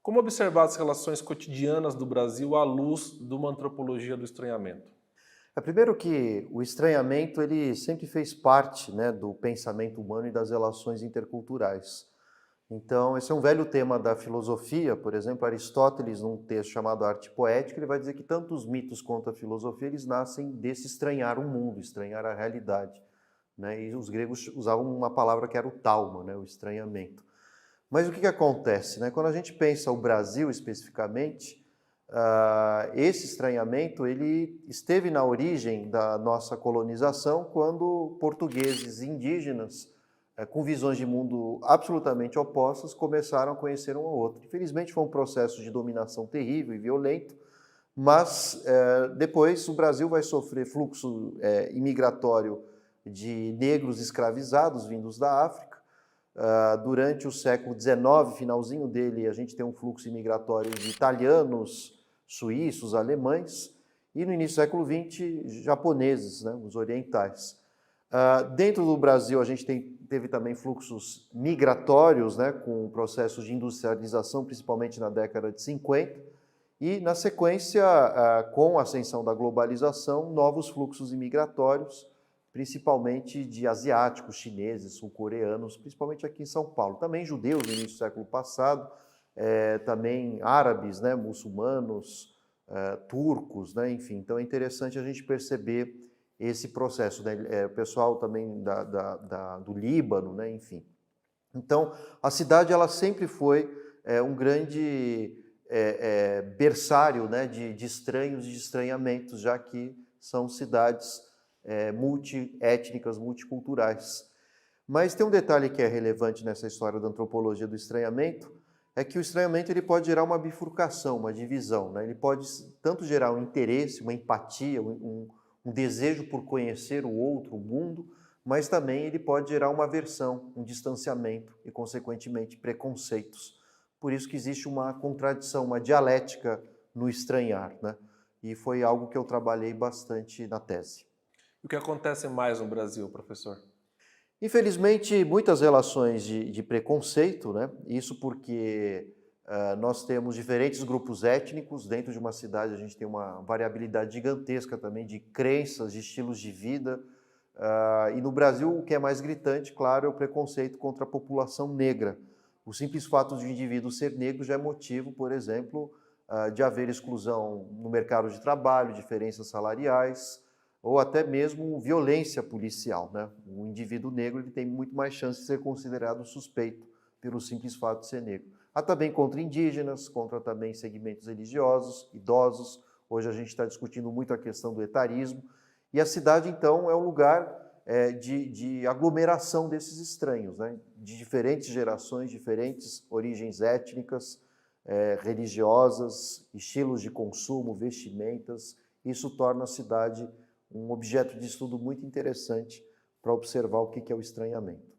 Como observar as relações cotidianas do Brasil à luz de uma antropologia do estranhamento? É primeiro que o estranhamento ele sempre fez parte, né, do pensamento humano e das relações interculturais. Então, esse é um velho tema da filosofia. Por exemplo, Aristóteles, num texto chamado Arte Poética, ele vai dizer que tanto os mitos quanto a filosofia, eles nascem desse estranhar o mundo, estranhar a realidade, né? E os gregos usavam uma palavra que era o tauma, né, o estranhamento. Mas o que acontece, né? Quando a gente pensa o Brasil especificamente, esse estranhamento ele esteve na origem da nossa colonização quando portugueses indígenas, com visões de mundo absolutamente opostas, começaram a conhecer um ao outro. Infelizmente foi um processo de dominação terrível e violento, mas depois o Brasil vai sofrer fluxo imigratório de negros escravizados vindos da África. Durante o século XIX, finalzinho dele, a gente tem um fluxo imigratório de italianos, suíços, alemães, e no início do século XX, japoneses, né, os orientais. Dentro do Brasil, a gente teve também fluxos migratórios, né, com processos de industrialização, principalmente na década de 50, e na sequência, com a ascensão da globalização, novos fluxos imigratórios, principalmente de asiáticos, chineses, sul-coreanos, principalmente aqui em São Paulo. Também judeus no início do século passado, também árabes, né, muçulmanos, turcos, né, enfim. Então é interessante a gente perceber esse processo, né, o pessoal também do Líbano, né, enfim. Então a cidade ela sempre foi um grande berçário, né, de estranhos e de estranhamentos, já que são cidades multiétnicas, multiculturais. Mas tem um detalhe que é relevante nessa história da antropologia do estranhamento, é que o estranhamento ele pode gerar uma bifurcação, uma divisão, né? Ele pode tanto gerar um interesse, uma empatia, um desejo por conhecer o outro, o mundo, mas também ele pode gerar uma aversão, um distanciamento e, consequentemente, preconceitos. Por isso que existe uma contradição, uma dialética no estranhar, né? E foi algo que eu trabalhei bastante na tese. O que acontece mais no Brasil, professor? Infelizmente, muitas relações de preconceito, né? Isso porque nós temos diferentes grupos étnicos. Dentro de uma cidade a gente tem uma variabilidade gigantesca também de crenças, de estilos de vida. E no Brasil o que é mais gritante, claro, é o preconceito contra a população negra. O simples fato de o indivíduo ser negro já é motivo, por exemplo, de haver exclusão no mercado de trabalho, diferenças salariais, ou até mesmo violência policial, né? O indivíduo negro ele tem muito mais chance de ser considerado suspeito pelo simples fato de ser negro. Há também contra indígenas, contra também segmentos religiosos, idosos. Hoje a gente está discutindo muito a questão do etarismo. E a cidade, então, é um lugar de aglomeração desses estranhos, né? De diferentes gerações, diferentes origens étnicas, religiosas, estilos de consumo, vestimentas. Isso torna a cidade um objeto de estudo muito interessante para observar o que é o estranhamento.